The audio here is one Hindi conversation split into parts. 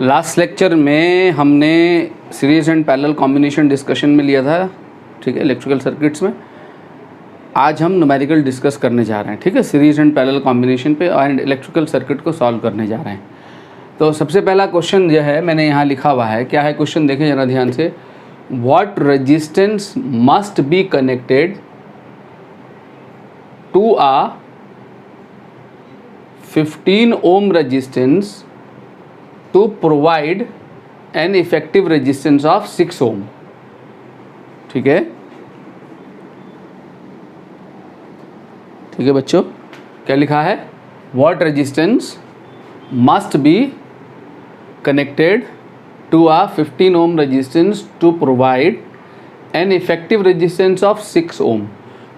लास्ट लेक्चर में हमने series and parallel combination discussion में लिया था, ठीक है, इलेक्ट्रिकल सर्किट्स में। आज हम न्यूमेरिकल डिस्कस करने जा रहे हैं, ठीक है, सीरीज एंड पैरेलल कॉम्बिनेशन पे एंड इलेक्ट्रिकल सर्किट को सॉल्व करने जा रहे हैं। तो सबसे पहला क्वेश्चन जो है मैंने यहाँ लिखा हुआ है, क्या है क्वेश्चन देखें ज़रा ध्यान से। What resistance must be connected to a 15 ohm resistance to provide an effective resistance of 6 ohm। ठीक है, ठीक है बच्चों, क्या लिखा है? What resistance must be connected to a 15 ohm resistance to provide an effective resistance of 6 ohm।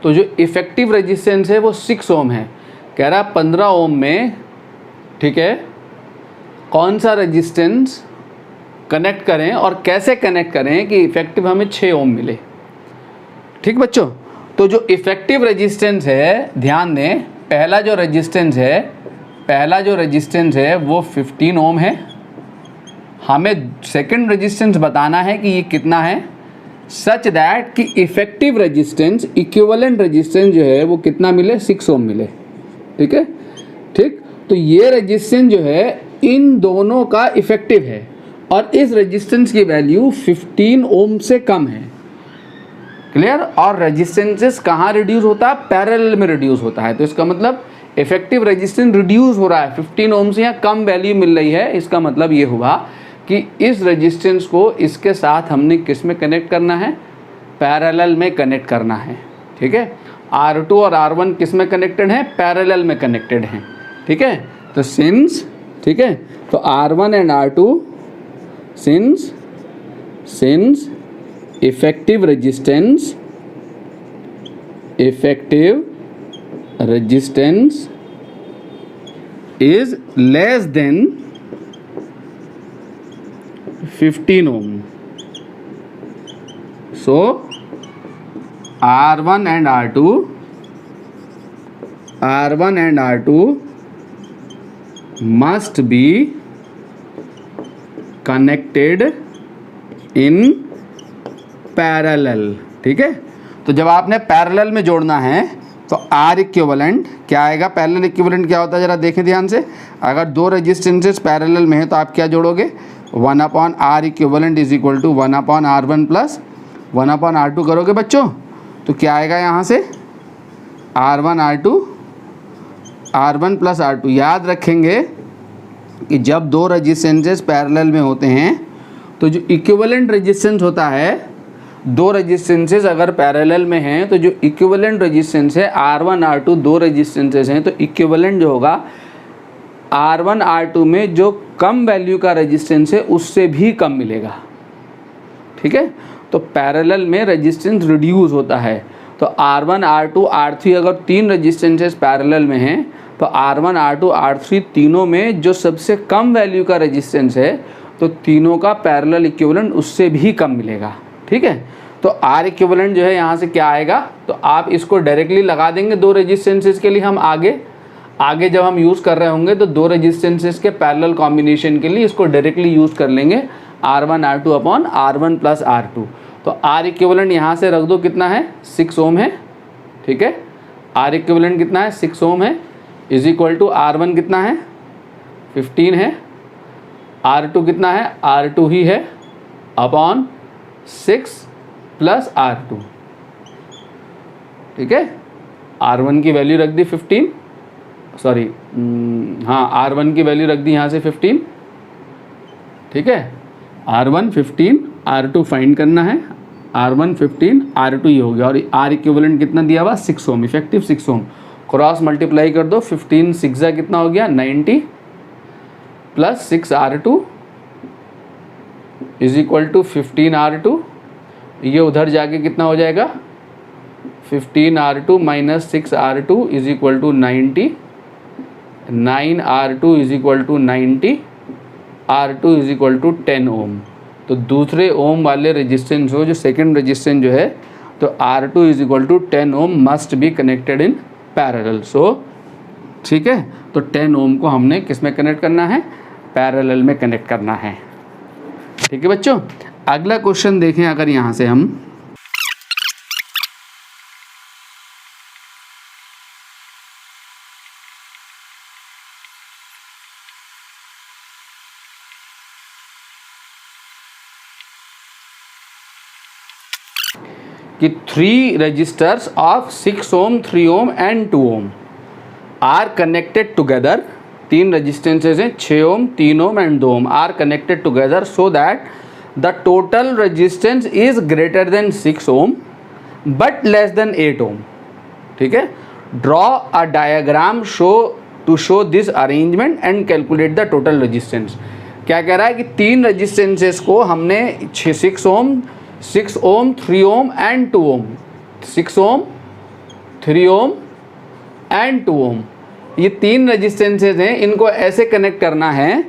तो जो इफेक्टिव रेजिस्टेंस है वो 6 ओम है। कह रहा 15 ओम में, ठीक है, कौन सा रेजिस्टेंस कनेक्ट करें और कैसे कनेक्ट करें कि इफेक्टिव हमें 6 ओम मिले। ठीक बच्चों, तो जो इफेक्टिव रेजिस्टेंस है, ध्यान दें, पहला जो रेजिस्टेंस है वो 15 ओम है। हमें सेकंड रेजिस्टेंस बताना है कि ये कितना है, सच दैट कि इफेक्टिव रेजिस्टेंस, इक्विवेलेंट रेजिस्टेंस जो है वो कितना मिले, 6 ओम मिले। ठीक है, ठीक, तो ये रेजिस्टेंस जो है इन दोनों का इफेक्टिव है और इस रेजिस्टेंस की वैल्यू 15 ओम से कम है। क्लियर? और रेजिस्टेंसेस कहाँ रिड्यूस होता है? पैरेलल में रिड्यूस होता है। तो इसका मतलब इफेक्टिव रेजिस्टेंस रिड्यूस हो रहा है, 15 ओम से यहाँ कम वैल्यू मिल रही है। इसका मतलब ये हुआ कि इस रेजिस्टेंस को इसके साथ हमने किस में कनेक्ट करना है? पैरेलल में कनेक्ट करना है। ठीक है, R2 और R1 किस में कनेक्टेड हैं? पैरेलल में कनेक्टेड हैं। ठीक है, तो सिंस, ठीक है, तो R1 and R2 since effective resistance is less than 15 ohm, so R1 and R2 must be connected in parallel। ठीक है, तो जब आपने पैरेलल में जोड़ना है तो R इक्विवेलेंट क्या आएगा? पैरेलल इक्विवेलेंट क्या होता है जरा देखें ध्यान से। अगर दो रेजिस्टेंसेस पैरेलल में है तो आप क्या जोड़ोगे? 1/R equivalent is equal to 1/R1 plus 1/R2 करोगे बच्चों। तो क्या आएगा यहाँ से? R1 plus R2। याद रखेंगे कि जब दो रेजिस्टेंसेस पैरेलल में होते हैं तो जो इक्विवेलेंट रेजिस्टेंस होता है, दो रेजिस्टेंसेस अगर पैरेलल में हैं तो जो इक्विवेलेंट रेजिस्टेंस है R1 R2 दो रेजिस्टेंसेस हैं, तो इक्विवेलेंट जो होगा R1 R2 में जो कम वैल्यू का रेजिस्टेंस है उससे भी कम मिलेगा। ठीक है, तो पैरेलल में रेजिस्टेंस रिड्यूस होता है। तो R1 R2 R3 अगर तीन रेजिस्टेंसेस पैरेलल में हैं तो R1 R2 R3 तीनों में जो सबसे कम वैल्यू का रेजिस्टेंस है तो तीनों का पैरेलल इक्विवेलेंट उससे भी कम मिलेगा। ठीक है, तो R इक्विवेलेंट जो है यहाँ से क्या आएगा, तो आप इसको डायरेक्टली लगा देंगे दो रेजिस्टेंसेस के लिए। हम आगे जब हम यूज़ कर रहे होंगे तो दो रेजिस्टेंसेस के पैरेलल कॉम्बिनेशन के लिए इसको डायरेक्टली यूज़ कर लेंगे, R1 R2 upon R1 plus R2। तो R इक्विवेलेंट यहाँ से रख दो, कितना है? 6 ओम है। ठीक है, R इक्विवेलेंट कितना है? 6 ओम है, इज इक्वल टू R1 कितना है? 15 है, R2 कितना है? R2 ही है, अपॉन 6 प्लस R2। ठीक है, R1 की वैल्यू रख दी 15, सॉरी हाँ, R1 की वैल्यू रख दी यहाँ से 15। ठीक है, R1 15, R2 फाइंड करना है, R1 15, R2 ये हो गया। और R इक्विवेलेंट कितना दिया हुआ? 6 ओम, इफेक्टिव 6 ओम। क्रॉस मल्टीप्लाई कर दो, 15 6 कितना हो गया? 90 plus 6 R2 is equal to 15 R2। ये उधर जाके कितना हो जाएगा? 15 R2 minus 6 R2 is equal to 90, 9 R2 is equal to 90, R2 is equal to 10 ohm. तो दूसरे ओम वाले रेजिस्टेंस हो, जो सेकंड रेजिस्टेंस जो है, तो R2 is equal to 10 ohm must be connected in parallel. So ठीक है, तो 10 ओम को हमने किस में कनेक्ट करना है? पैरेलल में कनेक्ट करना है। ठीक है बच्चों, अगला क्वेश्चन देखें अगर यहाँ से हम, कि 3 resistors of 6 ohm, 3 ohm and 2 ohm are connected together. 3 resistances हैं, 6 ohm, 3 ohm and 2 ohm are connected together so that the total resistance is greater than 6 ohm but less than 8 ohm. ठीक है, draw a diagram to show this arrangement and calculate the total resistance. क्या कह रहा है कि 3 resistances को हमने 6 ohm, 6 ohm, 3 ohm and 2 ohm, 6 ohm, 3 ohm and 2 ohm, ये 3 रेजिस्टेंसेज हैं, इनको ऐसे कनेक्ट करना है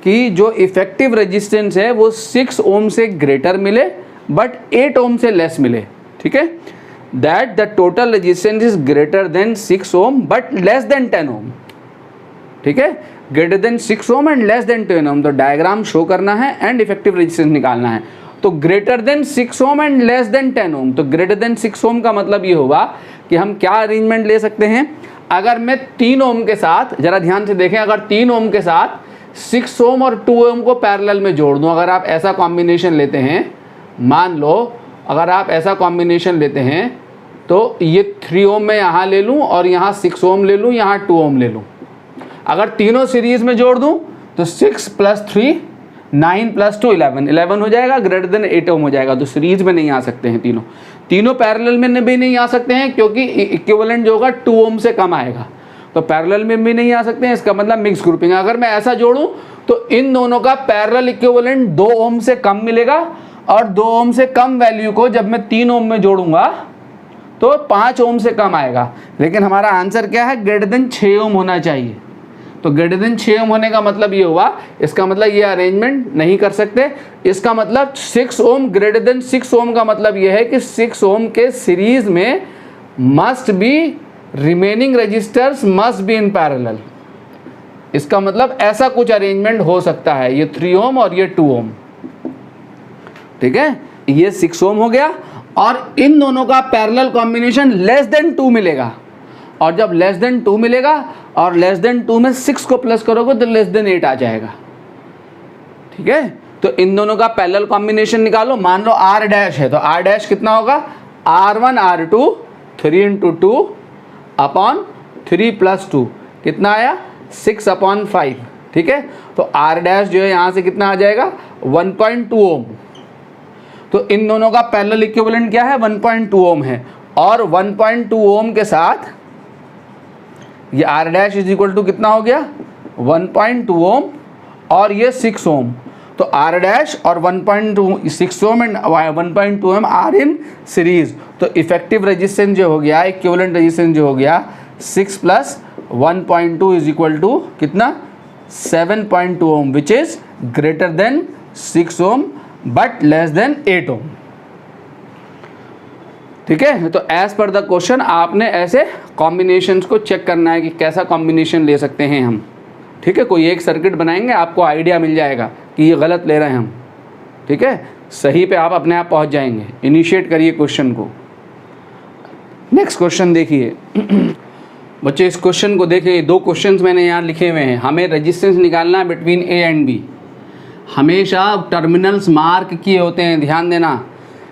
कि जो इफेक्टिव रेजिस्टेंस है वो 6 ओम से ग्रेटर मिले बट 8 ओम से लेस मिले। ठीक है, that the total resistance is greater than 6 ohm but less than 10 ohm. ठीक है, greater than 6 ohm and less than 10 ohm, तो डायग्राम शो करना है एंड इफेक्टिव रेजिस्टेंस निकालना है। तो greater than 6 ohm and less than 10 ohm, तो ग्रेटर देन 6 ओम का मतलब ये होगा कि हम क्या अरेंजमेंट ले सकते हैं, अगर मैं 3 ओम के साथ, जरा ध्यान से देखें, अगर 3 ओम के साथ 6 ओम और 2 ओम को पैरेलल में जोड़ दूं, अगर आप ऐसा कॉम्बिनेशन लेते हैं, मान लो अगर आप ऐसा कॉम्बिनेशन लेते हैं तो ये 3 ओम मैं यहाँ ले लूँ और यहाँ 6 ओम ले लूँ, यहाँ 2 ओम ले लूँ। अगर तीनों सीरीज में जोड़ दूँ तो 6 + 3 9 + 2 11 हो जाएगा, ग्रेटर देन 8 ओम हो जाएगा। तो सीरीज में नहीं आ सकते हैं, तीनों पैरेलल में भी नहीं आ सकते हैं क्योंकि इक्विवेलेंट जो होगा 2 ओम से कम आएगा, तो पैरेलल में भी नहीं आ सकते हैं। इसका मतलब मिक्स ग्रुपिंग। अगर मैं ऐसा जोड़ूं तो इन दोनों का पैरेलल इक्विवेलेंट 2 ओम से कम मिलेगा और 2 ओम से कम वैल्यू को जब मैं 3 ओम में जोड़ूंगा तो 5 ओम से कम आएगा। लेकिन हमारा आंसर क्या है, ग्रेटर देन 6 ओम होना चाहिए। तो ग्रेटर देन 6 ओम होने का मतलब ये हुआ, इसका मतलब ये अरेंजमेंट नहीं कर सकते। इसका मतलब 6 ओम, ग्रेटर देन 6 ओम का मतलब ये है कि 6 ओम के सीरीज में must be remaining resistors must be in parallel. इसका मतलब ऐसा कुछ अरेंजमेंट हो सकता है, ये 3 ओम और ये 2 ओम। ठीक है, ये 6 ओम हो गया और इन दोनों का पैरेलल कॉम्बिनेशन लेस देन 2 मिलेगा, और जब लेस देन 2 मिलेगा और लेस देन 2 में 6 को प्लस करोगे तो लेस देन 8 आ जाएगा। ठीक है, तो इन दोनों का पैरेलल कॉम्बिनेशन निकालो। मान लो R डैश है तो R डैश कितना होगा, R1 R2 3 × 2 अपॉन 3 + 2 कितना आया, 6/5। ठीक है, तो R डैश जो है यहाँ से कितना आ जाएगा, 1.2 ओम। तो इन दोनों का पैरेलल इक्विवेलेंट क्या है, 1.2 ओम है, और 1.2 ओम के साथ ये R dash is equal to कितना हो गया, 1.2 ओम और ये 6 ओम। तो R डैश और 6 ohm and 1.2 ohm are in series. तो इफेक्टिव रेजिस्टेंस जो हो गया, इक्विवेलेंट रेजिस्टेंस जो हो गया 6 + 1.2 इज इक्वल टू कितना, 7.2 ohm, which is greater than 6 ohm but less than 8 ohm. ठीक है, तो एज पर द क्वेश्चन आपने ऐसे कॉम्बिनेशंस को चेक करना है कि कैसा कॉम्बिनेशन ले सकते हैं हम। ठीक है, कोई एक सर्किट बनाएंगे, आपको आइडिया मिल जाएगा कि ये गलत ले रहे हैं हम। ठीक है, सही पे आप अपने आप पहुंच जाएंगे। इनिशिएट करिए क्वेश्चन को। नेक्स्ट क्वेश्चन देखिए बच्चे, इस क्वेश्चन को देखिए, 2 क्वेश्चंस मैंने यहाँ लिखे हुए हैं। हमें रेजिस्टेंस निकालना है बिटवीन A एंड B। हमेशा टर्मिनल्स मार्क किए होते हैं, ध्यान देना।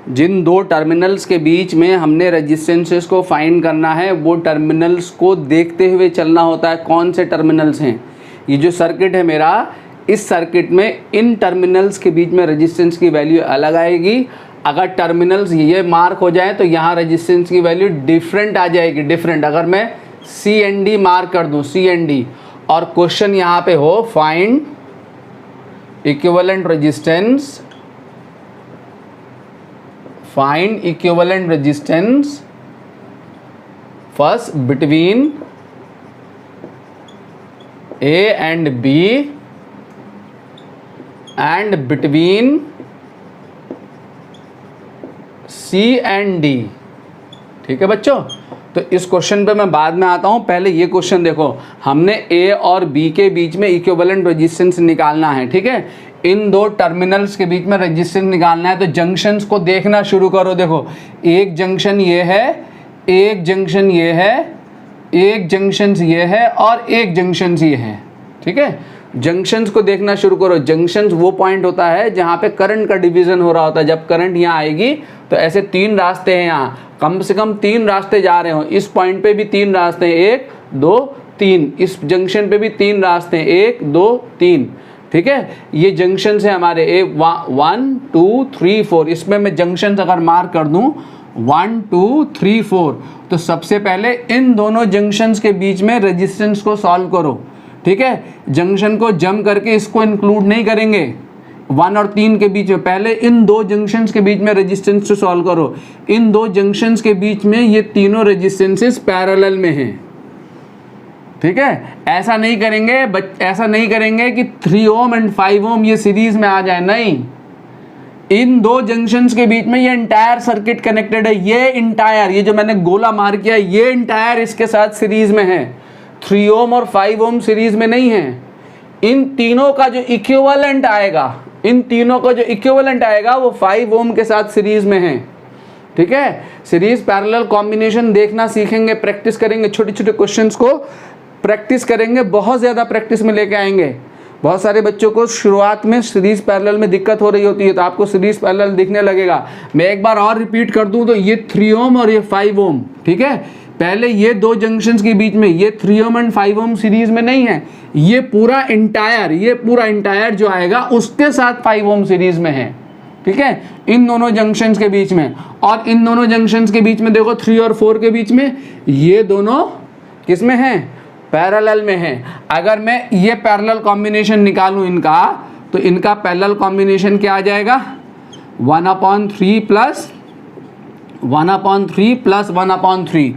जिन 2 टर्मिनल्स के बीच में हमने रेजिस्टेंसेस को फाइंड करना है, वो टर्मिनल्स को देखते हुए चलना होता है। कौन से टर्मिनल्स हैं, ये जो सर्किट है मेरा, इस सर्किट में इन टर्मिनल्स के बीच में रेजिस्टेंस की वैल्यू अलग आएगी। अगर टर्मिनल्स ये मार्क हो जाए तो यहाँ रेजिस्टेंस की वैल्यू डिफरेंट आ जाएगी, डिफरेंट। अगर मैं C एंड D मार्क कर दूँ, C एंड D, और क्वेश्चन यहाँ पे हो find equivalent resistance, find equivalent resistance first between A and B and between C and D। ठीक है बच्चों, तो इस क्वेश्चन पे मैं बाद में आता हूँ, पहले ये क्वेश्चन देखो। हमने ए और बी के बीच में इक्विवेलेंट रेजिस्टेंस निकालना है, ठीक है। इन दो टर्मिनल्स के बीच में रेजिस्टेंस निकालना है, तो जंक्शंस को देखना शुरू करो। देखो एक जंक्शन ये है, एक जंक्शन ये है, एक जंक्शन ये है और एक जंक्शन ये है, ठीक है। जंक्शंस को देखना शुरू करो। जंक्शंस वो पॉइंट होता है जहाँ पे करंट का डिवीजन हो रहा होता है। जब करंट यहाँ आएगी तो ऐसे 3 रास्ते हैं, यहाँ कम से कम 3 रास्ते जा रहे हो। इस पॉइंट पे भी 3 रास्ते हैं, 1 2 3। इस जंक्शन पे भी 3 रास्ते हैं, 1 2 3, ठीक है। ये जंक्शन है हमारे 1 2 3 4। इसमें मैं जंक्शन अगर मार्क कर दूं 1 2 3 4, तो सबसे पहले इन दोनों जंक्शंस के बीच में रेजिस्टेंस को सॉल्व करो, ठीक है। जंक्शन को जम करके इसको इंक्लूड नहीं करेंगे 1 और 3 के बीच में, पहले इन दो जंक्शंस के बीच में रेजिस्टेंस को सॉल्व करो। इन दो जंक्शंस के बीच में ये तीनों रेजिस्टेंसेस पैरेलल में हैं, ठीक है। ऐसा नहीं करेंगे कि 3 ओम एंड 5 ओम ये सीरीज में आ जाए, नहीं। इन दो जंक्शंस के बीच में ये इंटायर सर्किट कनेक्टेड है। ये इंटायर, ये जो मैंने गोला मार किया, ये इंटायर इसके साथ सीरीज में है। 3 ओम और 5 ओम सीरीज में नहीं है। इन तीनों का जो इक्विवेलेंट आएगा, वो 5 ओम के साथ सीरीज में है, ठीक है। सीरीज पैरेलल कॉम्बिनेशन देखना सीखेंगे, प्रैक्टिस करेंगे, छोटे छोटे क्वेश्चंस को प्रैक्टिस करेंगे, बहुत ज़्यादा प्रैक्टिस में लेके आएंगे। बहुत सारे बच्चों को शुरुआत में सीरीज पैरेलल में दिक्कत हो रही होती है, तो आपको सीरीज पैरेलल दिखने लगेगा। मैं एक बार और रिपीट कर दूं तो ये 3 ओम और ये 5 ओम, ठीक है। पहले ये दो जंक्शंस के बीच में ये 3 ओम एंड 5 ओम सीरीज में नहीं है। ये पूरा इंटायर जो आएगा उसके साथ 5 ओम सीरीज में है, ठीक है, इन दोनों जंक्शंस के बीच में। और इन दोनों जंक्शंस के बीच में देखो 3 और 4 के बीच में ये दोनों किस में हैं, पैरेलल में है। अगर मैं ये पैरेलल कॉम्बिनेशन निकालूं इनका, तो इनका पैरेलल कॉम्बिनेशन क्या आ जाएगा, 1/3 प्लस 1/3 प्लस 1/3,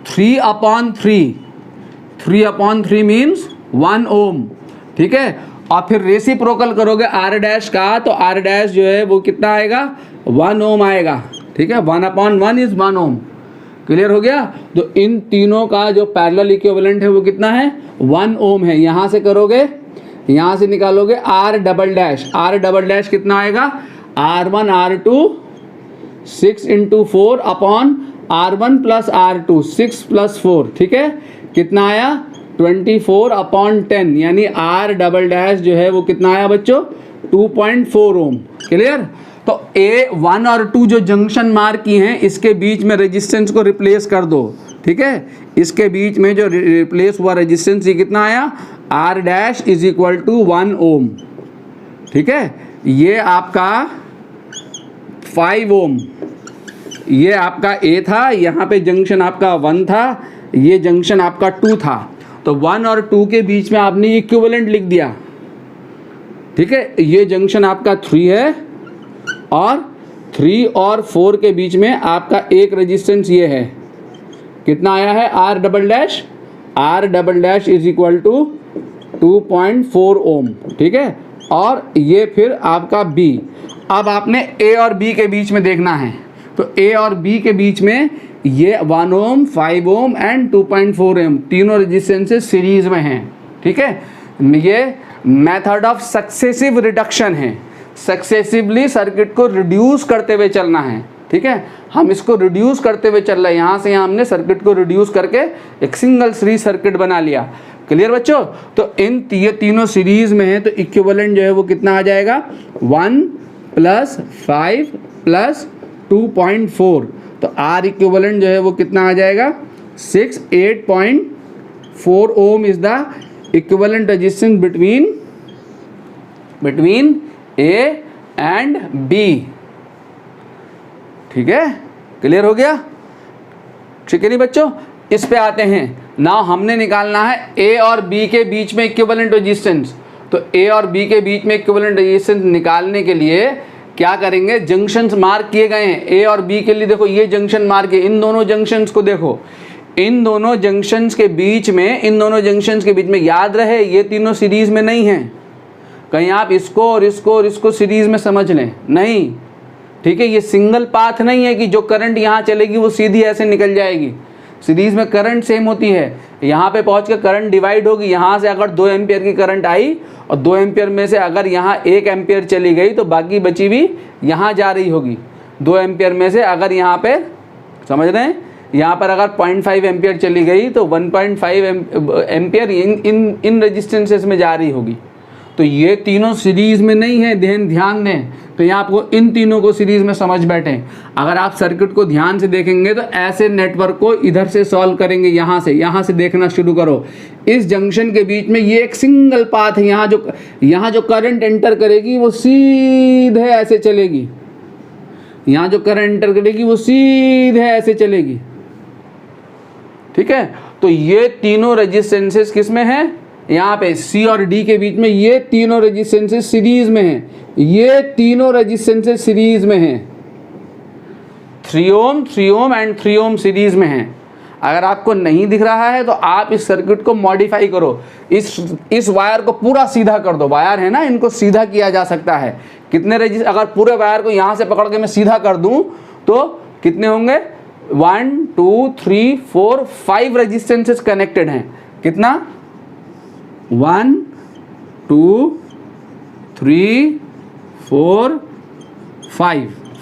3/3 मीन्स 1 ओम, ठीक है। और फिर रेसिप्रोकल करोगे आर डैश का, तो आर डैश जो है वो कितना आएगा, 1 ओम आएगा, ठीक है। 1/1 इज 1 ओम। क्लियर हो गया। तो इन तीनों का जो पैरेलल इक्विवेलेंट है वो कितना है, 1 ओम है। यहाँ से करोगे, यहाँ से निकालोगे आर डबल डैश कितना आएगा, R1 R2 6 × 4 upon R1 plus R2 6 + 4, ठीक है। कितना आया, 24/10, यानी R डबल डैश जो है वो कितना आया बच्चों, 2.4 ओम। क्लियर। तो A1 और 2 जो जंक्शन मार्क की हैं, इसके बीच में रेजिस्टेंस को रिप्लेस कर दो, ठीक है। इसके बीच में जो रिप्लेस हुआ रेजिस्टेंस ये कितना आया, R dash is equal to 1 ohm, ठीक है। ये आपका 5 ओम, ये आपका A था, यहाँ पे जंक्शन आपका 1 था, ये जंक्शन आपका 2 था। तो 1 और 2 के बीच में आपने इक्विवेलेंट लिख दिया, ठीक है। ये जंक्शन आपका 3 है और 3 और 4 के बीच में आपका एक रेजिस्टेंस ये है, कितना आया है, R double dash is equal to 2.4 ohm, ठीक है। और ये फिर आपका B। अब आपने A और B के बीच में देखना है, तो A और B के बीच में ये 1 ओम 5 ओम एंड 2.4 ओम तीनों रेजिस्टेंसेस सीरीज में हैं, ठीक है। ये मेथड ऑफ सक्सेसिव रिडक्शन है, सक्सेसिवली सर्किट को रिड्यूस करते हुए चलना है, ठीक है। हम इसको रिड्यूस करते हुए चल रहे हैं, यहाँ से यहाँ हमने सर्किट को रिड्यूस करके एक सिंगल सीरीज सर्किट बना लिया। क्लियर बच्चों। तो ये तीनों सीरीज में है, तो इक्विवेलेंट जो है वो कितना आ जाएगा, 1 + 5 + 2.4। तो R इक्विवेलेंट जो है वो कितना आ जाएगा, 8.4 ohm is the equivalent resistance between A and B, ठीक है। क्लियर हो गया, ठीक है नहीं बच्चों। इस पे आते हैं ना, हमने निकालना है A और B के बीच में इक्विवेलेंट रेजिस्टेंस। तो A और B के बीच में इक्विवेलेंट रेजिस्टेंस निकालने के लिए क्या करेंगे, जंक्शंस मार्क किए गए हैं A और B के लिए। देखो ये जंक्शन मार्क है, इन दोनों जंक्शंस को देखो, इन दोनों जंक्शंस के बीच में याद रहे ये तीनों सीरीज में नहीं है। कहीं आप इसको और इसको सीरीज में समझ लें, नहीं, ठीक है। ये सिंगल पाथ नहीं है कि जो करंट यहाँ चलेगी वो सीधी ऐसे निकल जाएगी। सीरीज में करंट सेम होती है, यहाँ पे पहुँच के करंट डिवाइड होगी। यहाँ से अगर 2 एम्पियर की करंट आई और 2 एम्पियर में से अगर यहाँ 1 एम्पियर चली गई तो बाकी बची हुई यहाँ जा रही होगी। 2 एम्पियर में से अगर यहाँ पे, समझ रहे हैं, यहाँ पर अगर 0.5 एम्पियर चली गई तो 1.5 एम्पियर इन रेजिस्टेंसेस में जा रही होगी। तो ये तीनों सीरीज में नहीं है, ध्यान दें। तो यहाँ आपको इन तीनों को सीरीज में समझ बैठें। अगर आप सर्किट को ध्यान से देखेंगे तो ऐसे नेटवर्क को इधर से सॉल्व करेंगे, यहाँ से देखना शुरू करो। इस जंक्शन के बीच में ये एक सिंगल पाथ है, यहाँ जो करंट एंटर करेगी वो सीधे ऐसे चलेगी, यहाँ जो करंट एंटर करेगी वो सीधे ऐसे चलेगी, ठीक है। तो ये तीनों रेजिस्टेंसेस किस में है, यहाँ पे C और D के बीच में ये तीनों रेजिस्टेंसेस सीरीज में हैं, ये तीनों रेजिस्टेंसेस सीरीज में हैं। 3 ohm 3 Om and 3 Om series में हैं। अगर आपको नहीं दिख रहा है तो आप इस सर्किट को मॉडिफाई करो, इस वायर को पूरा सीधा कर दो। वायर है ना, इनको सीधा किया जा सकता है। कितने अगर पूरे वायर को यहाँ से पकड़ के मैं सीधा कर दूँ तो कितने होंगे, 1 2 3 4 5 रेजिस्टेंसेस कनेक्टेड हैं। कितना, 1 2 3 4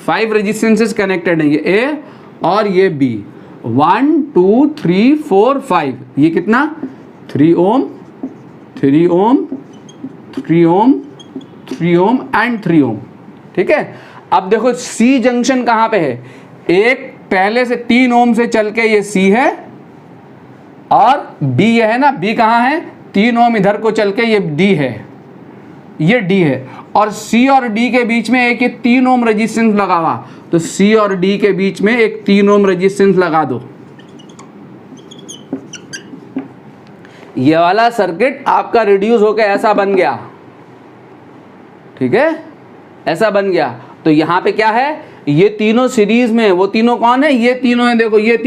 5 रेजिस्टेंसेस कनेक्टेड हैं। ये ए और ये बी, 1 2 3 4 5। ये कितना, 3 ohm 3 ohm 3 ohm 3 Om and 3 ओम, ठीक है। अब देखो सी जंक्शन कहाँ पे है, एक पहले से 3 ओम से चल के ये सी है और बी ये है ना, बी कहाँ है, 3 ओम इधर को चल के ये डी है, ये डी है। और सी और डी के बीच में एक ये 3 ओम रेजिस्टेंस लगा हुआ, तो सी और डी के बीच में एक 3 ओम रेजिस्टेंस लगा दो। ये वाला सर्किट आपका रिड्यूस होकर ऐसा बन गया, ठीक है, ऐसा बन गया। तो यहाँ पे क्या है, ये तीनों सीरीज में, वो तीनों कौन है, ये तीनों है। देखो ये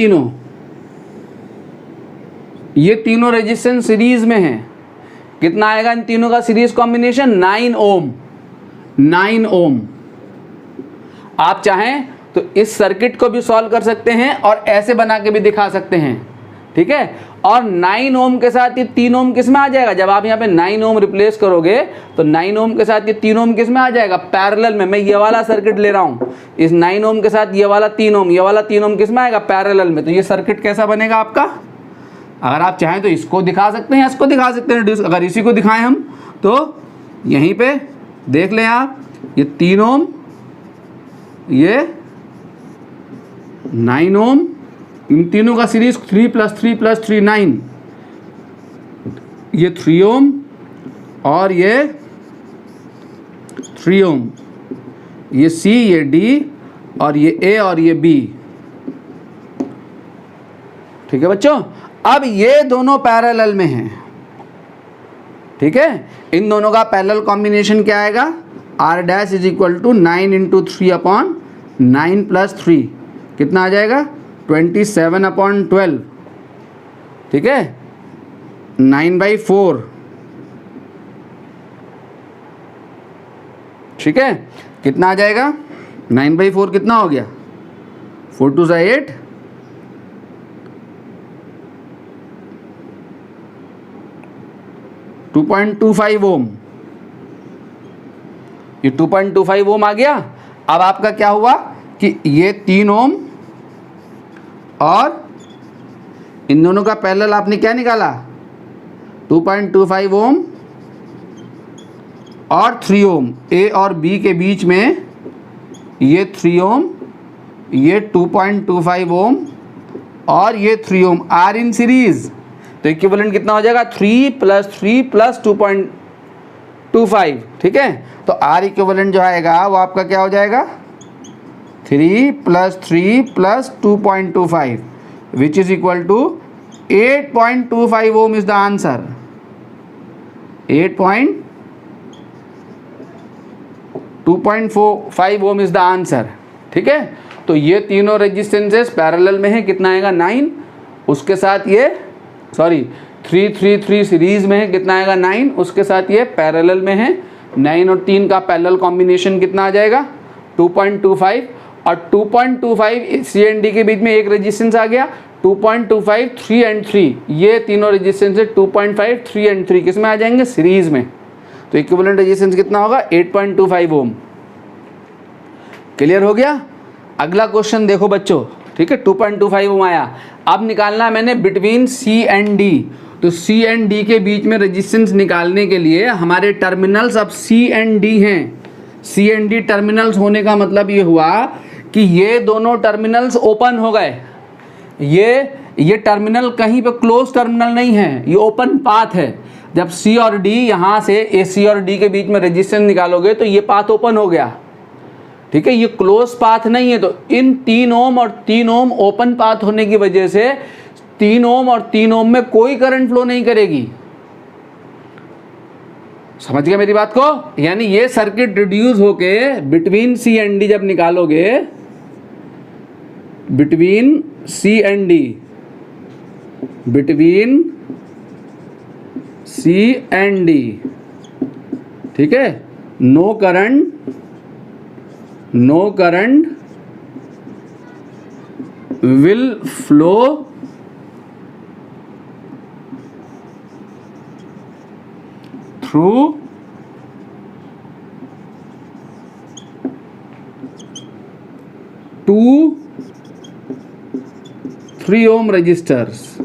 तीनों रेजिस्टेंस सीरीज में है। कितना आएगा इन तीनों का सीरीज कॉम्बिनेशन, 9 ओम। 9 ओम। आप चाहें तो इस सर्किट को भी सॉल्व कर सकते हैं और ऐसे बना के भी दिखा सकते हैं, ठीक है। और 9 ओम के साथ ये 3 ओम किस में आ जाएगा, जब आप यहाँ पे 9 ओम रिप्लेस करोगे तो 9 ओम के साथ ये 3 ओम किस में आ जाएगा, पैरेलल में। मैं ये वाला सर्किट ले रहा हूँ, इस 9 ओम के साथ ये वाला 3 ओम, ये वाला 3 ओम किस में आएगा, पैरेलल में। तो ये सर्किट कैसा बनेगा आपका, अगर आप चाहें तो इसको दिखा सकते हैं, इसको दिखा सकते हैं। अगर इसी को दिखाएं हम तो यहीं पे देख लें आप, ये 3 ओम, ये 9 ओम, इन तीनों का सीरीज 3 + 3 + 3 9, ये 3 ओम और ये 3 ओम, ये सी, ये डी और ये ए और ये बी, ठीक है बच्चों। अब ये दोनों पैरेलल में हैं, ठीक है। इन दोनों का पैरेलल कॉम्बिनेशन क्या आएगा, R' = 9 × 3/9 + 3, कितना आ जाएगा, 27/12, ठीक है, 9/4, ठीक है। कितना आ जाएगा, 9/4 कितना हो गया, 4 2 8, 2.25 ओम। ये 2.25 ओम आ गया। अब आपका क्या हुआ कि ये 3 ओम और इन दोनों का पैरेलल आपने क्या निकाला, 2.25 ओम और 3 ओम। ए और बी के बीच में ये 3 ओम, ये 2.25 ओम और ये 3 ओम आर इन सीरीज। तो इक्विवेलेंट कितना हो जाएगा, 3 + 3 + 2.25, ठीक है। तो आर इक्विवेलेंट जो आएगा वो आपका क्या हो जाएगा, 3 + 3 + 2.25 which is equal to 8.25 ohm is the answer. 2.5 ohm is the answer, ठीक है। तो ये तीनों रेजिस्टेंसेस पैरेलल में है, कितना आएगा 9, उसके साथ ये 3 सीरीज में है, कितना आएगा 9, उसके साथ ये पैरेलल में है। 9 और 3 का पैरेलल कॉम्बिनेशन कितना आ जाएगा, 2.25, और 2.25 सी एंड डी के बीच में एक रेजिस्टेंस आ गया, 2.25 3 एंड 3, ये तीनों रेजिस्टेंस 2.5 3 एंड 3 किस में आ जाएंगे, सीरीज में। तो इक्विवेलेंट रेजिस्टेंस कितना होगा, 8.25 ओम। क्लियर हो गया। अगला क्वेश्चन देखो बच्चों, ठीक है, 2.25 ओम आया। अब निकालना है मैंने बिटवीन सी एंड डी। तो सी एंड डी के बीच में रेजिस्टेंस निकालने के लिए हमारे टर्मिनल्स अब सी एंड डी हैं। सी एंड डी टर्मिनल्स होने का मतलब ये हुआ कि ये दोनों टर्मिनल्स ओपन हो गए। ये टर्मिनल कहीं पे क्लोज टर्मिनल नहीं है, ये ओपन पाथ है। जब सी और डी, यहाँ से ए सी और डी के बीच में रेजिस्टेंस निकालोगे तो ये पाथ ओपन हो गया, ठीक है, ये क्लोज पाथ नहीं है। तो इन 3 ओम और 3 ओम ओपन पाथ होने की वजह से 3 ओम और 3 ओम में कोई करंट फ्लो नहीं करेगी। समझ गए मेरी बात को। यानी ये सर्किट रिड्यूस होके बिटवीन सी एंड डी जब निकालोगे, between C and D, between C and D, ठीक है, no current will flow through two 3 ohm resistors.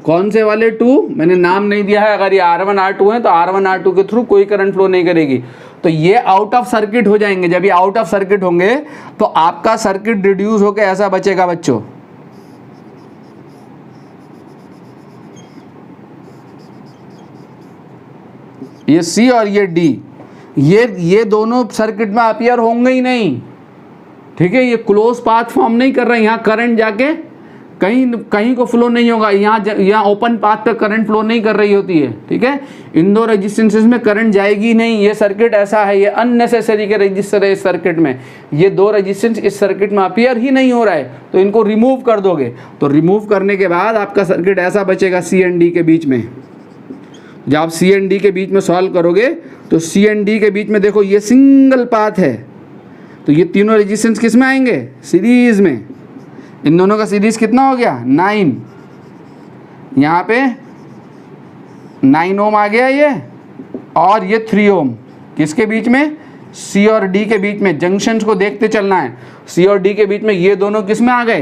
कौन से वाले 2, मैंने नाम नहीं दिया है। अगर ये R1 R2 है तो R1 R2 के थ्रू कोई करंट फ्लो नहीं करेगी, तो ये आउट ऑफ सर्किट हो जाएंगे। जब ये आउट ऑफ सर्किट होंगे तो आपका सर्किट रिड्यूस होकर ऐसा बचेगा बच्चों, ये सी और ये डी, ये दोनों सर्किट में अपीयर होंगे ही नहीं, ठीक है। ये क्लोज पाथ फॉर्म नहीं कर रहे, यहाँ करंट जाके कहीं को फ्लो नहीं होगा, यहाँ ओपन पाथ पे करंट फ्लो नहीं कर रही होती है, ठीक है। इन दो रेजिस्टेंसेस में करंट जाएगी नहीं। ये सर्किट ऐसा है, ये अननेसेसरी के रजिस्टर है इस सर्किट में। ये 2 रेजिस्टेंस इस सर्किट में अपीयर ही नहीं हो रहा है, तो इनको रिमूव कर दोगे। तो रिमूव करने के बाद आपका सर्किट ऐसा बचेगा सी एंड डी के बीच में। जब आप सी एंड डी के बीच में सॉल्व करोगे तो सी एंड डी के बीच में देखो ये सिंगल पाथ है, तो ये तीनों रेजिस्टेंस किस में आएंगे, सीरीज में। इन दोनों का सीरीज कितना हो गया, 9। यहाँ पे 9 ओम आ गया ये, और ये 3 ओम किसके बीच में, सी और डी के बीच में। जंक्शंस को देखते चलना है, सी और डी के बीच में ये दोनों किस में आ गए,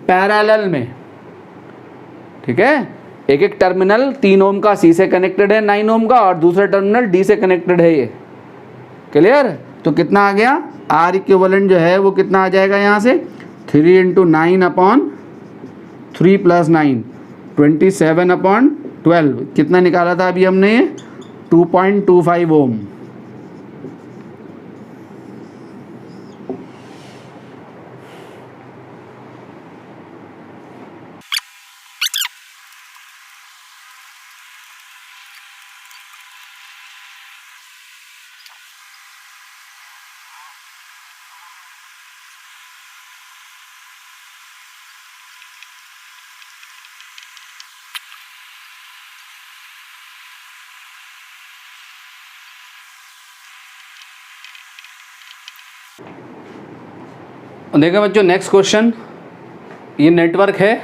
पैरेलल में, ठीक है। एक एक टर्मिनल 3 ओम का सी से कनेक्टेड है 9 ओम का, और दूसरा टर्मिनल डी से कनेक्टेड है ये। क्लियर। तो कितना आ गया, आर इक्विवेलेंट जो है वो कितना आ जाएगा यहाँ से, 3 × 9/3 + 9 27/12। कितना निकाला था अभी हमने, 2.25 ओम। देखो बच्चों, नेक्स्ट क्वेश्चन, ये नेटवर्क है,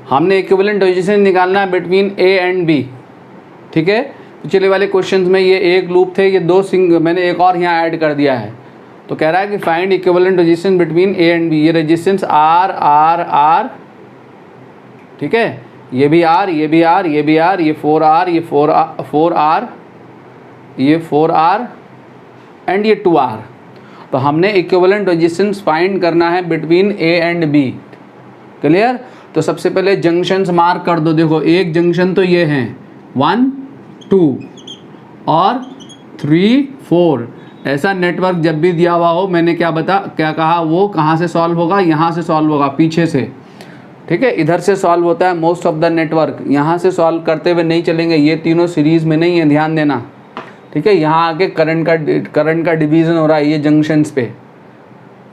हमने इक्विवेलेंट रेजिस्टेंस निकालना है बिटवीन ए एंड बी, ठीक है। पिछले वाले क्वेश्चंस में ये एक लूप थे, ये 2 मैंने एक और यहाँ ऐड कर दिया है। तो कह रहा है कि find equivalent resistance between A and B. ये रेजिस्टेंस आर आर आर, ठीक है, ये भी आर, ये भी आर, ये भी आर, ये 4R, ये 4R, ये 4R एंड ये 2R। तो हमने इक्विवेलेंट रेजिस्टेंस फाइंड करना है between A and B. Clear. तो सबसे पहले जंक्शंस मार्क कर दो। देखो एक जंक्शन तो ये हैं 1 2 और 3 4। ऐसा नेटवर्क जब भी दिया हुआ हो, मैंने क्या कहा, वो कहाँ से सॉल्व होगा, यहाँ से सॉल्व होगा, पीछे से, ठीक है। इधर से सॉल्व होता है मोस्ट ऑफ द नेटवर्क, यहाँ से सॉल्व करते हुए नहीं चलेंगे। ये तीनों सीरीज़ में नहीं है, ध्यान देना, ठीक है। यहाँ आके करंट का डिवीज़न हो रहा है ये जंक्शंस पे।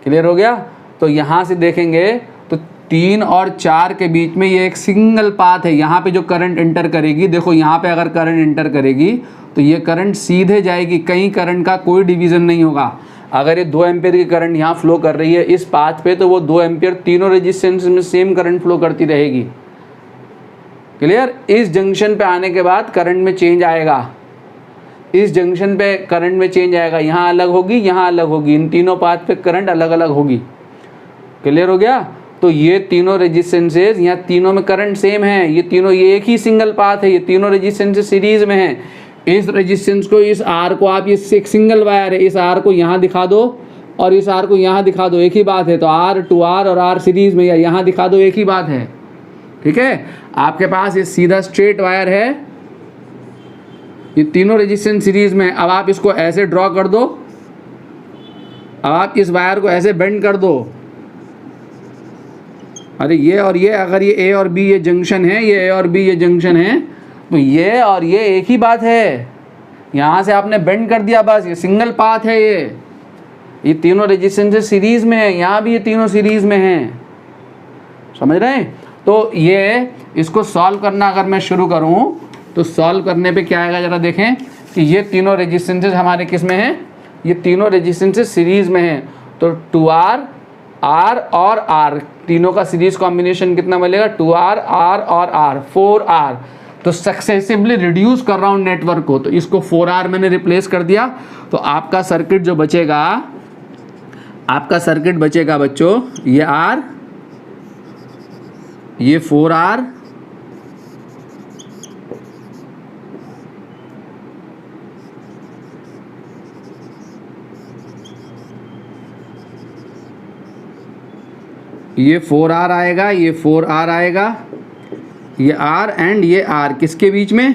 क्लियर हो गया। तो यहाँ से देखेंगे तो 3 और 4 के बीच में ये एक सिंगल पाथ है। यहाँ पे जो करंट एंटर करेगी, देखो यहाँ पे अगर करंट एंटर करेगी तो ये करंट सीधे जाएगी, कहीं करंट का कोई डिवीज़न नहीं होगा। अगर ये 2 एम्पियर की करंट यहाँ फ्लो कर रही है इस पाथ पे, तो वो 2 एम्पियर तीनों रेजिस्टेंस में सेम करंट फ्लो करती रहेगी। क्लियर? इस जंक्शन पे आने के बाद करंट में चेंज आएगा, इस जंक्शन पे करंट में चेंज आएगा, यहाँ अलग होगी, यहाँ अलग होगी, इन तीनों पाथ पे करंट अलग अलग होगी। क्लियर हो गया? तो ये तीनों रेजिस्टेंसेज, यहाँ तीनों में करंट सेम है, ये तीनों, ये एक ही सिंगल पाथ है, ये तीनों रेजिस्टेंसेज सीरीज में हैं। इस रेजिस्टेंस को, इस आर को आप, ये एक सिंगल वायर है, इस आर को यहाँ दिखा दो और इस आर को यहाँ दिखा दो, एक ही बात है। तो आर टू आर और आर सीरीज में, या यहाँ दिखा दो, एक ही बात है। ठीक है? आपके पास ये सीधा स्ट्रेट वायर है, ये तीनों रेजिस्टेंस सीरीज में। अब आप इसको ऐसे ड्रॉ कर दो, अब आप इस वायर को ऐसे बेंड कर दो। अरे ये और ये, अगर ये ए और बी ये जंक्शन है, ये ए और बी ये जंक्शन है, तो ये और ये एक ही बात है। यहाँ से आपने बेंड कर दिया, बस ये सिंगल पाथ है। ये तीनों रेजिस्टेंस सीरीज में है, यहाँ भी ये तीनों सीरीज में हैं। समझ रहे हैं? तो ये इसको सॉल्व करना अगर मैं शुरू करूँ तो सॉल्व करने पे क्या आएगा, ज़रा देखें कि ये तीनों रेजिस्टेंसेस हमारे किस में हैं, ये तीनों रेजिस्टेंसेस सीरीज में हैं। तो 2R, R और R तीनों का सीरीज कॉम्बिनेशन कितना मिलेगा, 2R, R और R, 4R। तो सक्सेसिवली रिड्यूस कर रहा हूँ नेटवर्क को, तो इसको 4R मैंने रिप्लेस कर दिया। तो आपका सर्किट जो बचेगा, आपका सर्किट बचेगा बच्चों, ये R, ये 4R, ये 4R आएगा, ये 4R आएगा, ये R एंड ये R किसके बीच में,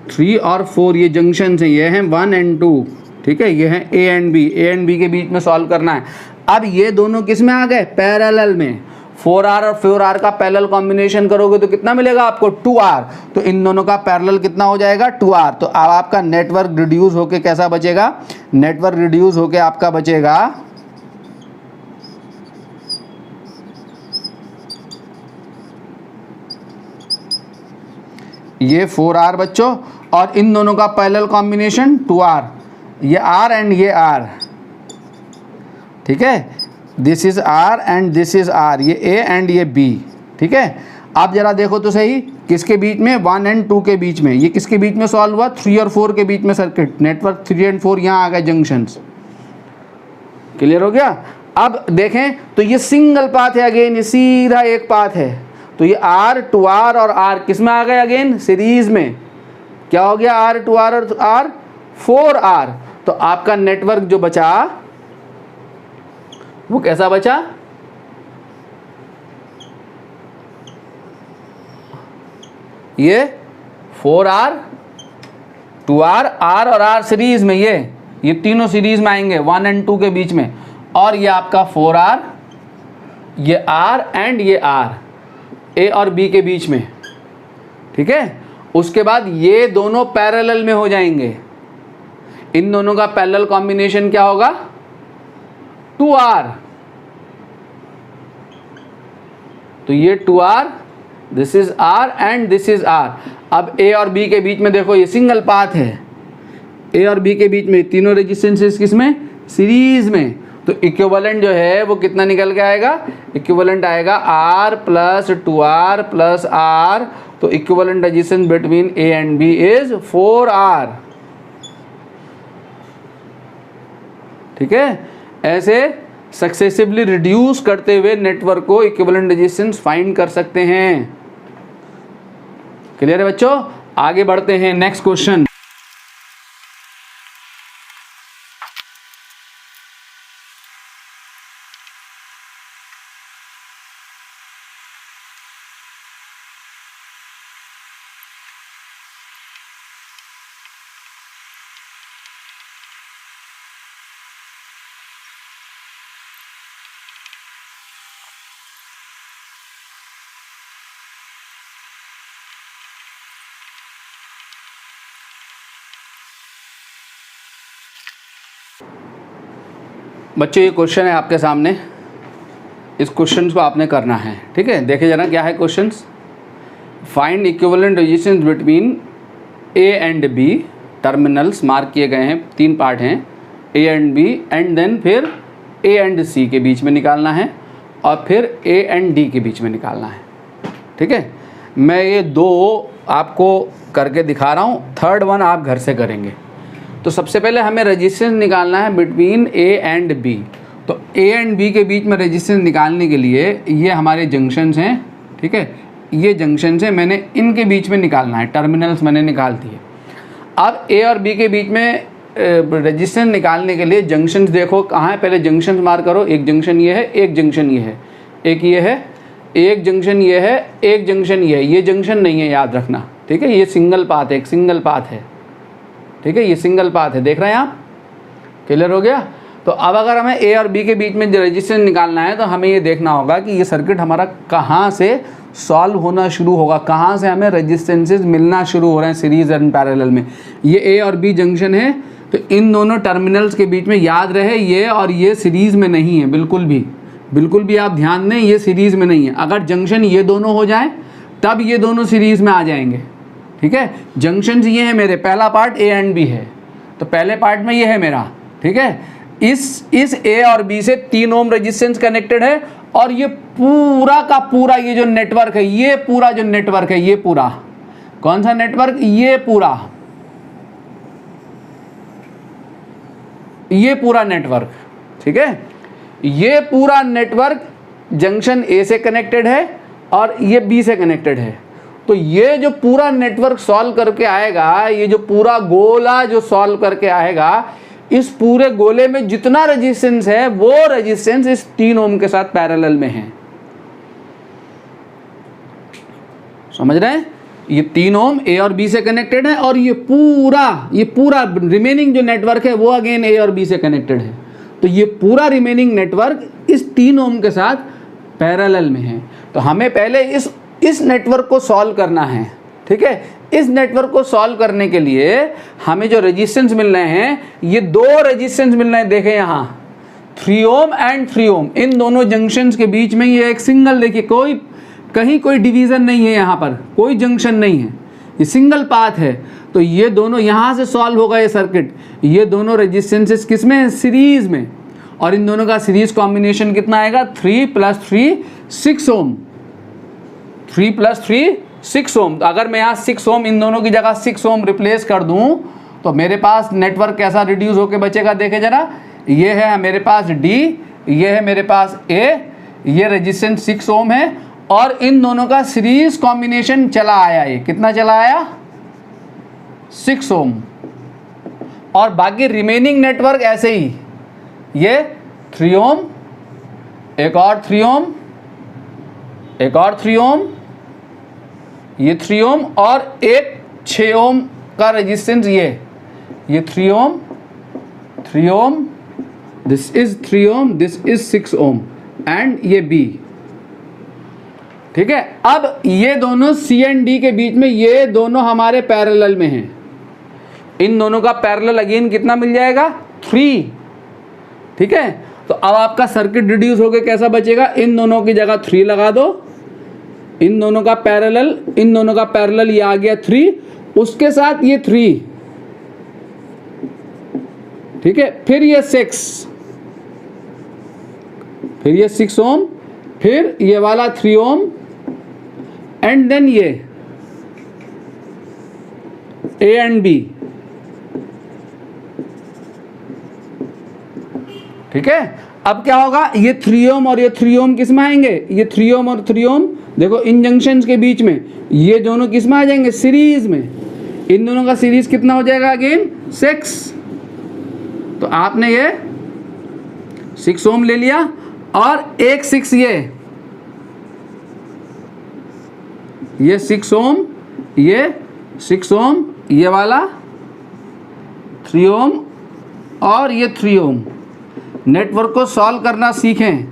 3 और 4 ये जंक्शन हैं, ये हैं 1 एंड 2। ठीक है? ये हैं A and B, A and B के बीच में सॉल्व करना है। अब ये दोनों किस में आ गए, पैरेलल में। 4R और 4R का पैरेलल कॉम्बिनेशन करोगे तो कितना मिलेगा आपको, 2R। तो इन दोनों का पैरेलल कितना हो जाएगा, 2R। तो अब आपका नेटवर्क रिड्यूस होके कैसा बचेगा, नेटवर्क रिड्यूस होके आपका बचेगा, ये 4R बच्चों, और इन दोनों का पैरेलल कॉम्बिनेशन 2R, ये R एंड ये R। ठीक है? This is R and this is R, ये A एंड ये B। ठीक है? आप जरा देखो तो सही, किसके बीच में, 1 एंड 2 के बीच में। ये किसके बीच में सॉल्व हुआ, 3 और 4 के बीच में सर्किट। नेटवर्क 3 एंड 4 यहाँ आ गए जंक्शंस। क्लियर हो गया? अब देखें तो ये सिंगल पाथ है, अगेन ये सीधा एक पाथ है। तो ये R, 2R और R किस में आ गए, अगेन सीरीज में। क्या हो गया, R, 2R और R, 4R। तो आपका नेटवर्क जो बचा वो कैसा बचा, ये 4R, 2R, R और R सीरीज में, ये तीनों सीरीज में आएंगे 1 एंड 2 के बीच में। और ये आपका 4R, ये R एंड ये R, A और B के बीच में। ठीक है? उसके बाद ये दोनों पैरेलल में हो जाएंगे। इन दोनों का पैरेलल कॉम्बिनेशन क्या होगा, 2R। तो ये 2R, this is R and this is R। अब A और B के बीच में देखो, ये सिंगल पाथ है, A और B के बीच में तीनों रेजिस्टेंसेस किस में, सीरीज में। तो इक्विवेलेंट जो है वो कितना निकल के आएगा, इक्विवेलेंट आएगा R plus 2R plus R। तो equivalent resistance between A and B is 4R। ठीक है? ऐसे सक्सेसिवली रिड्यूस करते हुए नेटवर्क को इक्विवेलेंट रेजिस्टेंस फाइंड कर सकते हैं। क्लियर है बच्चों? आगे बढ़ते हैं, नेक्स्ट क्वेश्चन। बच्चों ये क्वेश्चन है आपके सामने, इस क्वेश्चन को आपने करना है। ठीक है? देखिए जरा क्या है question. Find equivalent resistance between A and B, terminals mark किए गए हैं, 3 पार्ट हैं, A and B, and then फिर ए एंड सी के बीच में निकालना है और फिर ए एंड डी के बीच में निकालना है। ठीक है, मैं ये दो आपको करके दिखा रहा हूँ, थर्ड वन आप घर से करेंगे। तो सबसे पहले हमें रेजिस्टेंस निकालना है बिटवीन ए एंड बी। तो ए एंड बी के बीच में रेजिस्टेंस निकालने के लिए ये हमारे जंक्शंस हैं। ठीक है, ये जंक्शंस हैं, मैंने इनके बीच में निकालना है, टर्मिनल्स मैंने निकाल दिए। अब ए और बी के बीच में रेजिस्टेंस निकालने के लिए जंक्शंस देखो कहाँ है, पहले जंक्शंस मार्क करो। एक जंक्शन ये है, एक जंक्शन ये है, एक ये है, एक जंक्शन ये है, एक जंक्शन ये है। ये जंक्शन नहीं है, याद रखना। ठीक है, ये सिंगल पाथ है, एक सिंगल पाथ है। ठीक है, ये सिंगल पाथ है, देख रहे हैं आप, क्लियर हो गया। तो अब अगर हमें ए और बी के बीच में रेजिस्टेंस निकालना है तो हमें ये देखना होगा कि ये सर्किट हमारा कहाँ से सॉल्व होना शुरू होगा, कहाँ से हमें रेजिस्टेंसेस मिलना शुरू हो रहे हैं सीरीज एंड पैरेलल में। ये ए और बी जंक्शन है, तो इन दोनों टर्मिनल्स के बीच में याद रहे ये और ये सीरीज़ में नहीं है, बिल्कुल भी आप ध्यान दें, ये सीरीज़ में नहीं है। अगर जंक्शन ये दोनों हो जाए तब ये दोनों सीरीज़ में आ जाएंगे। ठीक है, जंक्शंस ये है मेरे, पहला पार्ट ए एंड बी है, तो पहले पार्ट में ये है मेरा। ठीक है, इस ए और बी से 3 ओम रेजिस्टेंस कनेक्टेड है और ये पूरा का पूरा ये जो नेटवर्क है, ये पूरा जो नेटवर्क है, ये पूरा कौन सा नेटवर्क, ये पूरा नेटवर्क। ठीक है, ये पूरा नेटवर्क जंक्शन ए से कनेक्टेड है और ये बी से कनेक्टेड है। तो ये जो पूरा नेटवर्क सॉल्व करके आएगा, ये जो पूरा गोला जो सॉल्व करके आएगा, इस पूरे गोले में जितना रेजिस्टेंस है वो रेजिस्टेंस इस 3 ओम के साथ पैरेलल में है। समझ रहे हैं, ये 3 ओम ए और बी से कनेक्टेड है और ये पूरा रिमेनिंग जो नेटवर्क है वो अगेन ए और बी से कनेक्टेड है। तो ये पूरा रिमेनिंग नेटवर्क इस 3 ओम के साथ पैरेलल में है। तो हमें पहले इस नेटवर्क को सॉल्व करना है। ठीक है, इस नेटवर्क को सॉल्व करने के लिए हमें जो रेजिस्टेंस मिल रहे हैं, ये 2 रेजिस्टेंस मिल रहे हैं। देखें यहाँ 3 ओम एंड 3 ओम, इन दोनों जंक्शंस के बीच में ये एक सिंगल, देखिए कहीं कोई डिवीज़न नहीं है, यहाँ पर कोई जंक्शन नहीं है, ये सिंगल पाथ है। तो ये दोनों यहाँ से सॉल्व होगा ये सर्किट। ये दोनों रेजिस्टेंसेस किस में है, सीरीज़ में, और इन दोनों का सीरीज़ कॉम्बिनेशन कितना आएगा, 3 + 3 6 ओम, 3 + 3 6 ओम। तो अगर मैं यहाँ 6 ओम, इन दोनों की जगह 6 ओम रिप्लेस कर दूँ तो मेरे पास नेटवर्क कैसा रिड्यूस होकर बचेगा, देखे जरा। ये है मेरे पास D, ये है मेरे पास A, ये रेजिस्टेंस 6 ओम है और इन दोनों का सीरीज कॉम्बिनेशन चला आया। ये कितना चला आया, 6 ओम। और बाकी रिमेनिंग नेटवर्क ऐसे ही, ये 3 ओम, एक और 3 ओम, एक और 3 ओम, ये 3 ओम और एक 6 ओम का रेजिस्टेंस, ये 3 ohm, 3 ohm, this is 3 ohm, this is 6 ohm and ये B। ठीक है, अब ये दोनों C एंड D के बीच में, ये दोनों हमारे पैरेलल में हैं। इन दोनों का पैरेलल अगेन कितना मिल जाएगा, 3। ठीक है, तो अब आपका सर्किट रिड्यूस होकर कैसा बचेगा, इन दोनों की जगह 3 लगा दो, इन दोनों का पैरेलल ये आ गया 3, उसके साथ ये 3। ठीक है, फिर ये 6, फिर ये 6 ओम, फिर ये वाला 3 ओम एंड देन ये A एंड B। ठीक है, अब क्या होगा, ये 3 ओम और ये 3 ओम किस में आएंगे, ये 3 ओम और 3 ओम, देखो इन जंक्शंस के बीच में ये दोनों किस में आ जाएंगे, सीरीज में। इन दोनों का सीरीज कितना हो जाएगा, अगेन 6। तो आपने ये 6 ओम ले लिया और एक 6 ये 6 ओम, ये 6 ओम, ये वाला 3 ओम और ये 3 ओम। नेटवर्क को सॉल्व करना सीखें,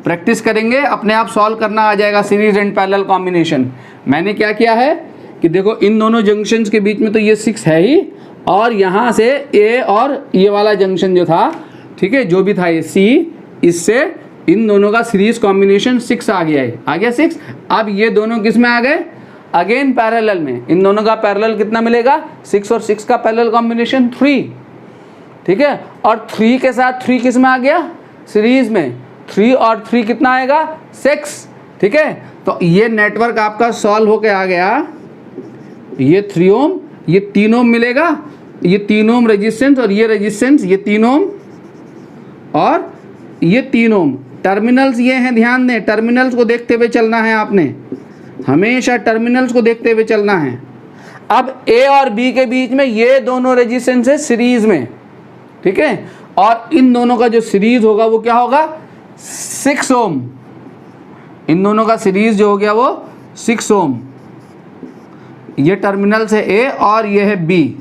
प्रैक्टिस करेंगे अपने आप सॉल्व करना आ जाएगा, सीरीज एंड पैरेलल कॉम्बिनेशन। मैंने क्या किया है कि देखो इन दोनों जंक्शंस के बीच में तो ये 6 है ही, और यहाँ से A और ये वाला जंक्शन जो था, ठीक है, जो भी था ये C, इससे इन दोनों का सीरीज कॉम्बिनेशन 6 आ गया है, आ गया 6। अब ये दोनों किस में आ गए, अगेन पैरेलल में। इन दोनों का पैरेलल कितना मिलेगा, 6 और 6 का पैरेलल कॉम्बिनेशन 3। ठीक है, और 3 के साथ 3 किस में आ गया, सीरीज में, 3 और 3 कितना आएगा, 6, ठीक है। तो ये नेटवर्क आपका सॉल्व होके आ गया, ये 3 ओम, ये 3 ओम मिलेगा, ये 3 ओम रेजिस्टेंस और ये रेजिस्टेंस, ये 3 ओम और ये 3 ओम। टर्मिनल्स ये हैं, ध्यान दें, टर्मिनल्स को देखते हुए चलना है आपने, हमेशा टर्मिनल्स को देखते हुए चलना है। अब ए और बी के बीच में ये दोनों रेजिस्टेंस है सीरीज में, ठीक है, और इन दोनों का जो सीरीज होगा वो क्या होगा, 6 ओम। इन दोनों का सीरीज जो हो गया वो 6 ओम। ये टर्मिनल से ए और ये है बी,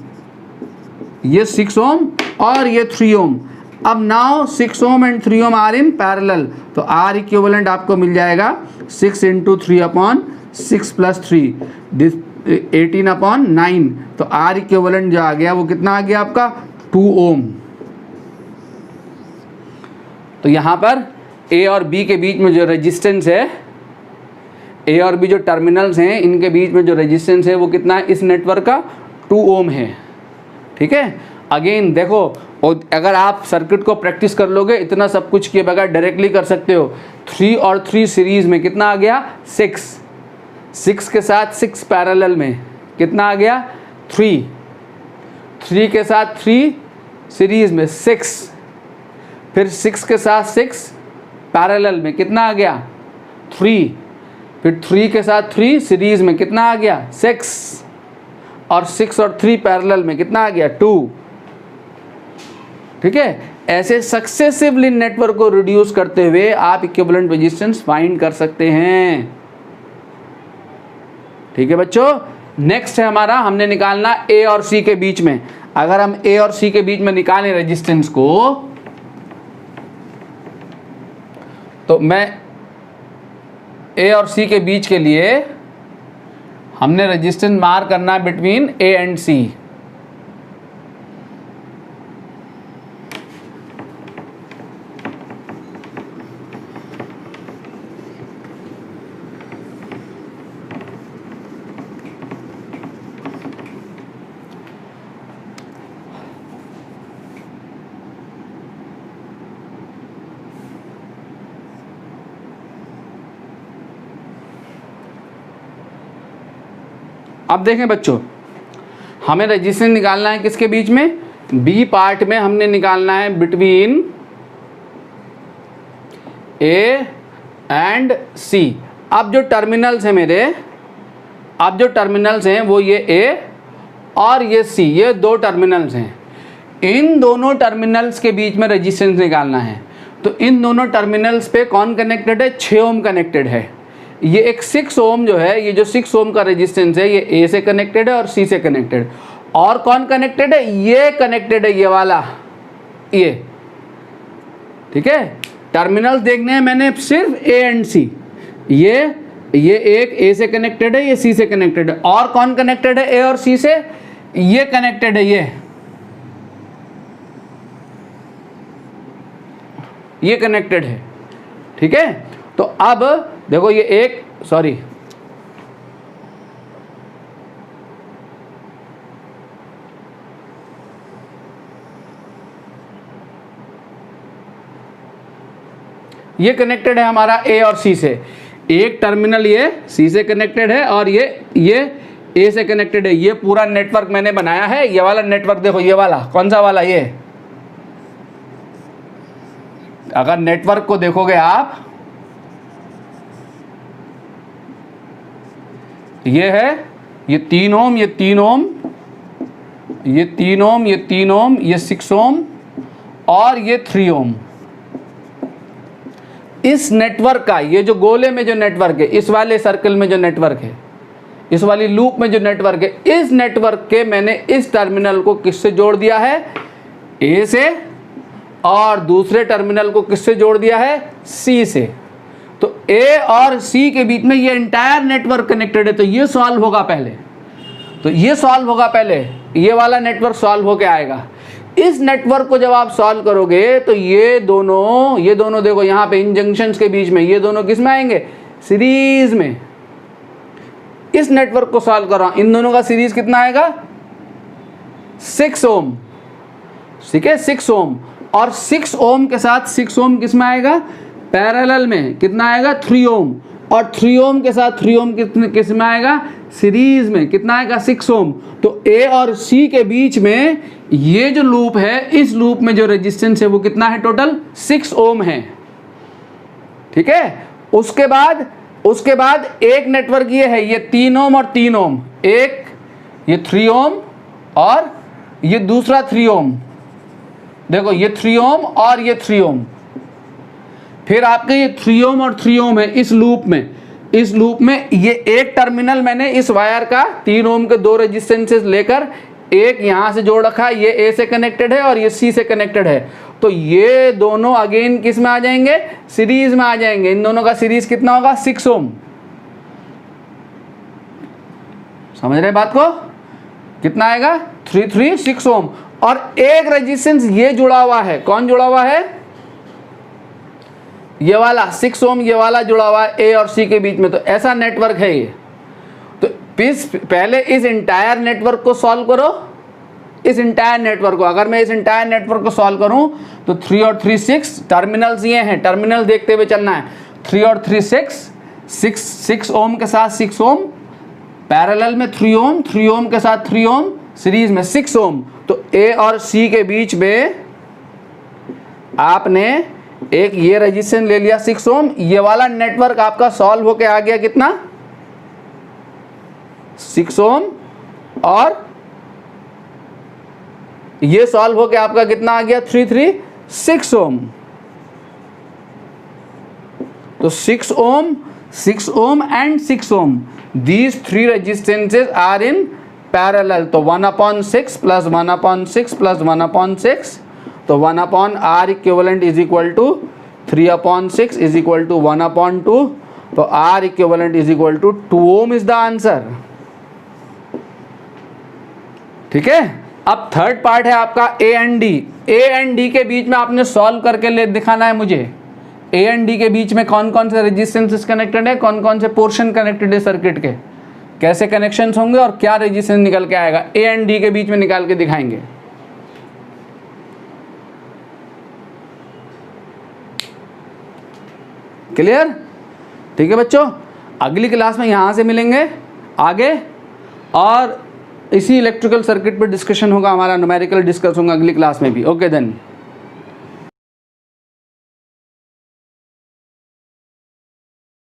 ये 6 ओम और ये 3 ओम। अब now 6 ohm and 3 ohm are in parallel, तो आर इक्विवेलेंट आपको मिल जाएगा 6 × 3/6 + 3 दिस 18/9। तो आर इक्विवेलेंट जो आ गया वो कितना आ गया आपका, 2 ओम। तो यहाँ पर ए और बी के बीच में जो रेजिस्टेंस है, ए और बी जो टर्मिनल्स हैं इनके बीच में जो रेजिस्टेंस है वो कितना है इस नेटवर्क का, 2 ओम है, ठीक है। अगेन देखो, और अगर आप सर्किट को प्रैक्टिस कर लोगे, इतना सब कुछ किए बगैर डायरेक्टली कर सकते हो। 3 और 3 सीरीज में कितना आ गया, 6 के साथ 6 पैरेलल में कितना आ गया, 3 के साथ 3 सीरीज में 6, फिर 6 के साथ 6 पैरेलल में कितना आ गया, 3, फिर 3 के साथ 3 सीरीज में कितना आ गया, 6, और 6 और 3 पैरेलल में कितना आ गया, 2, ठीक है। ऐसे सक्सेसिवली नेटवर्क को रिड्यूस करते हुए आप इक्विवेलेंट रेजिस्टेंस फाइंड कर सकते हैं, ठीक है बच्चों। नेक्स्ट है हमारा, हमने निकालना ए और सी के बीच में। अगर हम ए और सी के बीच में निकालें रेजिस्टेंस को, तो मैं ए और सी के बीच के लिए हमने रेजिस्टेंस मार्क करना है बिटवीन ए एंड सी। अब देखें बच्चों, हमें रेजिस्टेंस निकालना है किसके बीच में, बी पार्ट में हमने निकालना है बिटवीन ए एंड सी। अब जो टर्मिनल्स हैं मेरे, अब जो टर्मिनल्स हैं वो ये ए और ये सी, ये 2 टर्मिनल्स हैं। इन दोनों टर्मिनल्स के बीच में रेजिस्टेंस निकालना है। तो इन दोनों टर्मिनल्स पे कौन कनेक्टेड है, 6 ओम कनेक्टेड है। ये एक 6 ओम जो है, ये जो 6 ओम का रेजिस्टेंस है, ये ए से कनेक्टेड है और सी से कनेक्टेड। और कौन कनेक्टेड है, ये कनेक्टेड है, ये वाला, ये, ठीक है। टर्मिनल्स देखने हैं मैंने सिर्फ ए एंड सी। ये एक ए से कनेक्टेड है, ये सी से कनेक्टेड है। और कौन कनेक्टेड है ए और सी से, ये कनेक्टेड है, ये कनेक्टेड है, ठीक है। तो अब देखो ये एक, सॉरी, ये कनेक्टेड है हमारा ए और सी से। एक टर्मिनल ये सी से कनेक्टेड है और ये ए से कनेक्टेड है। ये पूरा नेटवर्क मैंने बनाया है। ये वाला नेटवर्क देखो, ये वाला कौन सा वाला, ये अगर नेटवर्क को देखोगे आप, ये है, ये 3 ओम, ये 3 ओम, ये 3 ओम, ये 3 ओम, ये 6 ओम और ये 3 ओम। इस नेटवर्क का, ये जो गोले में जो नेटवर्क है, इस वाले सर्कल में जो नेटवर्क है, इस वाली लूप में जो नेटवर्क है, इस नेटवर्क के मैंने इस टर्मिनल को किससे जोड़ दिया है, ए से, और दूसरे टर्मिनल को किससे जोड़ दिया है, सी से। तो ए और सी के बीच में ये एंटायर नेटवर्क कनेक्टेड है। तो ये सॉल्व होगा पहले, तो ये सॉल्व होगा पहले, ये वाला नेटवर्क सॉल्व होके आएगा। इस नेटवर्क को जब आप सॉल्व करोगे तो ये दोनों देखो यहाँ पे इन जंक्शंस के बीच में, ये दोनों किस में आएंगे, सीरीज में। इस नेटवर्क को सॉल्व कर रहा हूं, इन दोनों का सीरीज कितना आएगा, 6 ओम। ठीक है, 6 ओम। और 6 ओम के साथ 6 ओम किस में आएगा, पैरेलल में कितना आएगा, 3 ओम। और 3 ओम के साथ 3 ओम किस में आएगा, सीरीज में कितना आएगा, 6 ओम। तो ए और सी के बीच में ये जो लूप है, इस लूप में जो रेजिस्टेंस है वो कितना है, टोटल 6 ओम है। ठीक है, उसके बाद एक नेटवर्क ये है, ये 3 ओम और 3 ओम, एक ये 3 ओम और ये दूसरा 3 ओम। देखो ये 3 ओम और ये 3 ओम। फिर आपके ये 3 ओम और 3 ओम है इस लूप में ये एक टर्मिनल मैंने इस वायर का 3 ओम के 2 रेजिस्टेंसेस लेकर एक यहां से जोड़ रखा है, ये ए से कनेक्टेड है और ये सी से कनेक्टेड है। तो ये दोनों अगेन किस में आ जाएंगे, सीरीज में आ जाएंगे। इन दोनों का सीरीज कितना होगा, 6 ओम। समझ रहे बात को, कितना आएगा, 6 ओम। और एक रेजिस्टेंस ये जुड़ा हुआ है, कौन जुड़ा हुआ है, ये वाला 6 ओम, ये वाला जुड़ा हुआ है ए और सी के बीच में। तो ऐसा नेटवर्क है ये। तो पहले इस इंटायर नेटवर्क को सॉल्व करो, इस इंटायर नेटवर्क को। अगर मैं इस इंटायर नेटवर्क को सॉल्व करूं तो 3 और 3 6 टर्मिनल्स ये हैं, टर्मिनल देखते हुए चलना है। 3 और 3 6 ओम के साथ 6 ओम, पैरेलल में 3 ओम, 3 ओम के साथ 3 ओम, सीरीज में 6 ओम। तो ए और सी के बीच में आपने एक ये रेजिस्टेंस ले लिया 6 ओम। ये वाला नेटवर्क आपका सॉल्व होके आ गया कितना, 6 ओम। और ये सॉल्व होके आपका कितना आ गया, 6 ओम। तो 6 ohm and 6 ohm, these 3 resistances are in parallel। तो 1/6 प्लस 1/6 प्लस 1/6, तो 1/R equivalent is equal to 3/6 is equal to 1/2। तो R equivalent is equal to 2 ohm is the answer. ठीक है, अब थर्ड पार्ट है आपका A and D. A and D के बीच में आपने सॉल्व करके ले दिखाना है मुझे। ए एंड डी के बीच में कौन कौन से रेजिस्टेंसेस कनेक्टेड है, कौन कौन से पोर्शन कनेक्टेड है सर्किट के, कैसे कनेक्शंस होंगे और क्या रेजिस्टेंस निकल के आएगा, ए एंड डी के बीच में निकाल के दिखाएंगे। क्लियर, ठीक है बच्चों। अगली क्लास में यहां से मिलेंगे आगे, और इसी इलेक्ट्रिकल सर्किट पर डिस्कशन होगा हमारा, न्यूमेरिकल डिस्कस होगा अगली क्लास में भी। Okay then.